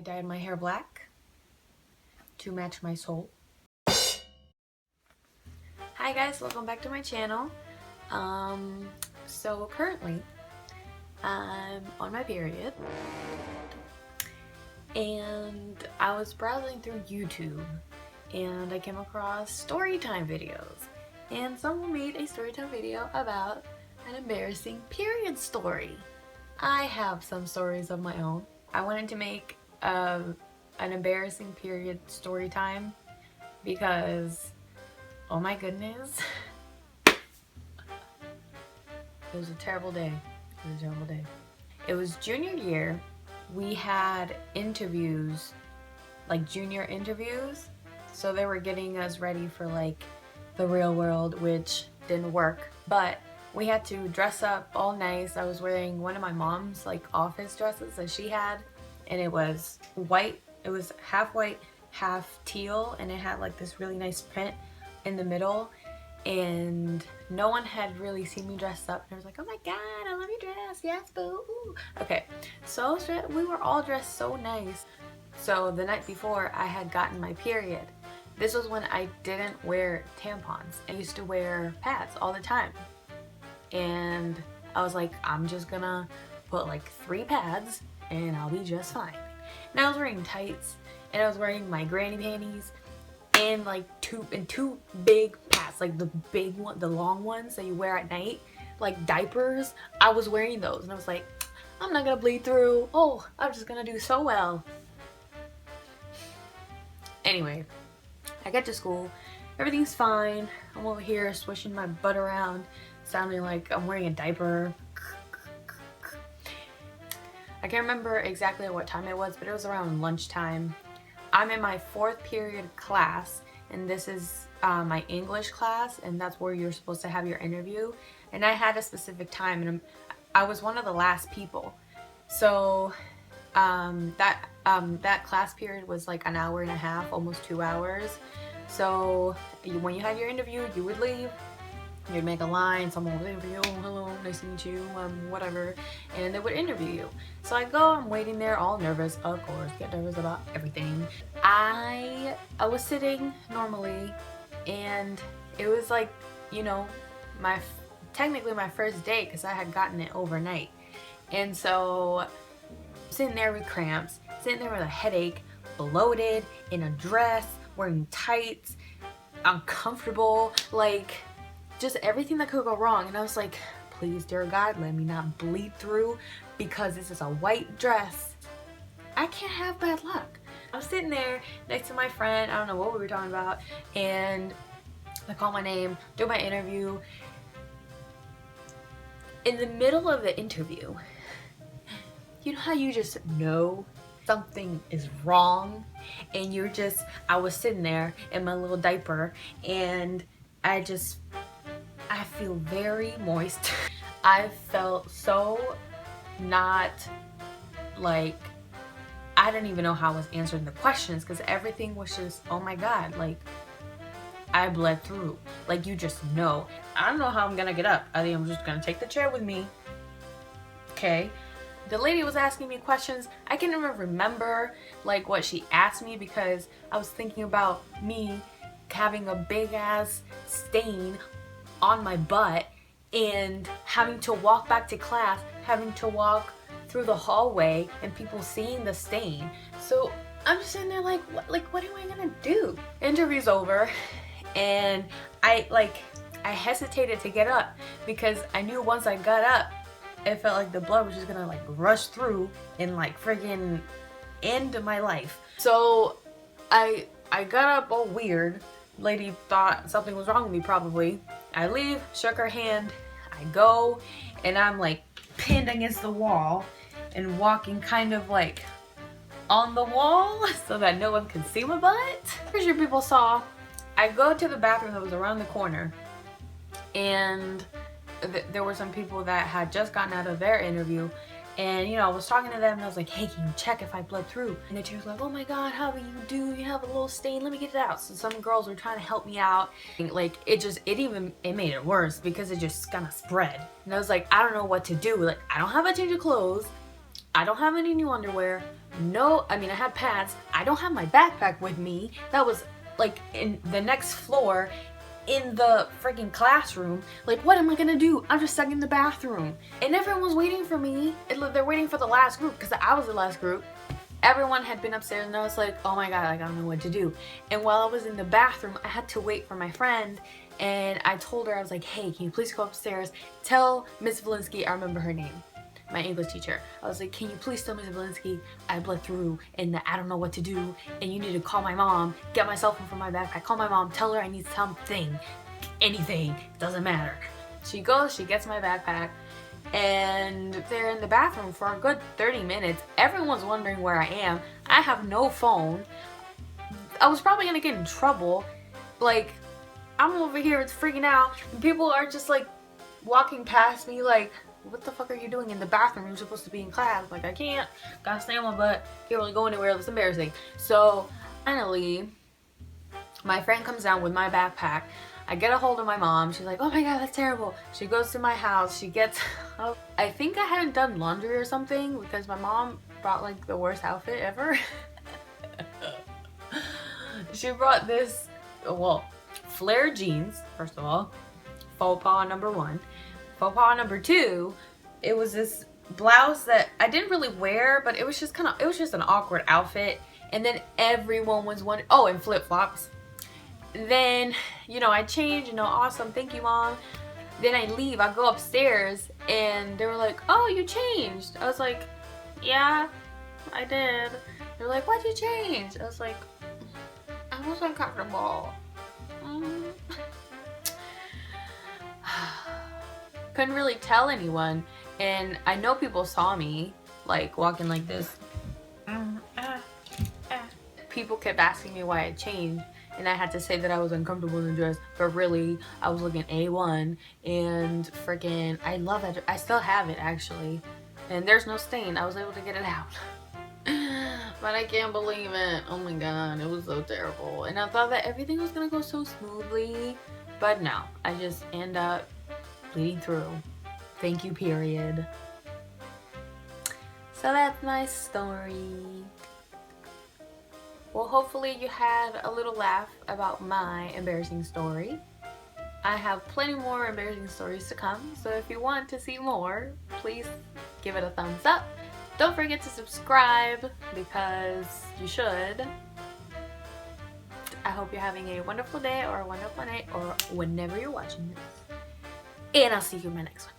I dyed my hair black to match my soul. Hi guys, welcome back to my channel. So currently I'm on my period and I was browsing through YouTube and I came across Storytime videos, and someone made a Storytime video about an embarrassing period story. I have some stories of my own. I wanted to make an embarrassing period story time because, oh my goodness, it was a terrible day. It was a terrible day. It was junior year. We had interviews, like junior interviews, so they were getting us ready for like the real world, which didn't work, but we had to dress up all nice. I was wearing one of my mom's like office dresses that she had, and it was white. It was half white, half teal, and it had like this really nice print in the middle, and no one had really seen me dressed up, and I was like, oh my god, I love your dress, yes boo. Ooh. Okay, so we were all dressed so nice. So the night before, I had gotten my period. This was when I didn't wear tampons. I used to wear pads all the time, and I was like, I'm just gonna put like 3 pads and I'll be just fine. And I was wearing tights, and I was wearing my granny panties, and like two big pads, like the big one, the long ones that you wear at night, like diapers. I was wearing those, and I was like, I'm not gonna bleed through. Oh, I'm just gonna do so well. Anyway, I get to school, everything's fine. I'm over here swishing my butt around, sounding like I'm wearing a diaper. I can't remember exactly what time it was, but it was around lunchtime. I'm in my 4th period class, and this is my English class, and that's where you're supposed to have your interview. And I had a specific time, and I was one of the last people. So that class period was like an hour and a half, almost 2 hours. So when you had your interview, you would leave. You'd make a line, someone would interview you, oh, hello, nice to meet you, whatever, and they would interview you. So I go, I'm waiting there, all nervous, of course, get nervous about everything. I was sitting normally, and it was like, you know, technically my first day, because I had gotten it overnight. And so, sitting there with cramps, sitting there with a headache, bloated, in a dress, wearing tights, uncomfortable, like, just everything that could go wrong. And I was like, please, dear God, let me not bleed through, because this is a white dress. I can't have bad luck. I was sitting there next to my friend, I don't know what we were talking about, and I call my name, do my interview. In the middle of the interview, you know how you just know something is wrong, and I was sitting there in my little diaper, and I feel very moist. I felt so not like, I didn't even know how I was answering the questions, because everything was just, oh my god, like I bled through. Like, you just know. I don't know how I'm gonna get up. I think I'm just gonna take the chair with me. Okay. The lady was asking me questions. I can't even remember like what she asked me, because I was thinking about me having a big ass stain on my butt and having to walk back to class, having to walk through the hallway and people seeing the stain. So I'm just sitting there like, what am I gonna do? Interview's over, and I hesitated to get up, because I knew once I got up, it felt like the blood was just gonna like rush through and like friggin' end my life. So I got up all weird. Lady thought something was wrong with me, probably. I leave, shook her hand, I go, and I'm like pinned against the wall and walking kind of like on the wall so that no one can see my butt. Pretty sure people saw. I go to the bathroom that was around the corner, and there were some people that had just gotten out of their interview, and you know, I was talking to them, and I was like, hey, can you check if I bled through? And the teacher's like, oh my god, how do you have a little stain, let me get it out. So some girls were trying to help me out, and like it made it worse, because it just kind of spread. And I was like, I don't know what to do. Like, I don't have a change of clothes, I don't have any new underwear. No, I mean, I had pants. I don't have my backpack with me. That was like in the next floor in the freaking classroom. Like, what am I gonna do? I'm just stuck in the bathroom. And everyone was waiting for me. They're waiting for the last group because I was the last group. Everyone had been upstairs and I was like, oh my god, like, I don't know what to do. And while I was in the bathroom, I had to wait for my friend. And I told her, I was like, hey, can you please go upstairs? Tell Miss Valinsky, I remember her name, my English teacher. I was like, can you please tell Miss Valinsky I bled through and I don't know what to do, and you need to call my mom, get my cell phone from my backpack, call my mom, tell her I need something, anything, doesn't matter. She goes, she gets my backpack, and they're in the bathroom for a good 30 minutes. Everyone's wondering where I am. I have no phone. I was probably gonna get in trouble. Like, I'm over here, it's freaking out. People are just like walking past me like, what the fuck are you doing in the bathroom? You're supposed to be in class. Like, I can't. Gotta stay on my butt. Can't really go anywhere. It's embarrassing. So, finally, my friend comes down with my backpack. I get a hold of my mom. She's like, oh my god, that's terrible. She goes to my house. She gets up. I think I hadn't done laundry or something because my mom brought like the worst outfit ever. She brought this, well, flare jeans, first of all. Faux pas number 1. Faux pas number 2, it was this blouse that I didn't really wear, but it was just an awkward outfit. And then everyone was wondering, oh, and flip-flops. Then, you know, I change, you know, awesome, thank you, mom. Then I leave, I go upstairs, and they were like, oh, you changed. I was like, yeah, I did. They're like, why'd you change? I was like, I was uncomfortable. Couldn't really tell anyone, and I know people saw me like walking like this. People kept asking me why I changed, and I had to say that I was uncomfortable in the dress, but really I was looking A1, and freaking I love it. I still have it actually, and there's no stain. I was able to get it out. But I can't believe it. Oh my god, it was so terrible. And I thought that everything was gonna go so smoothly, but no, I just end up bleeding through. Thank you, period. So that's my story. Well, hopefully you had a little laugh about my embarrassing story. I have plenty more embarrassing stories to come, so if you want to see more, please give it a thumbs up. Don't forget to subscribe because you should. I hope you're having a wonderful day or a wonderful night or whenever you're watching this. And I'll see you in my next one.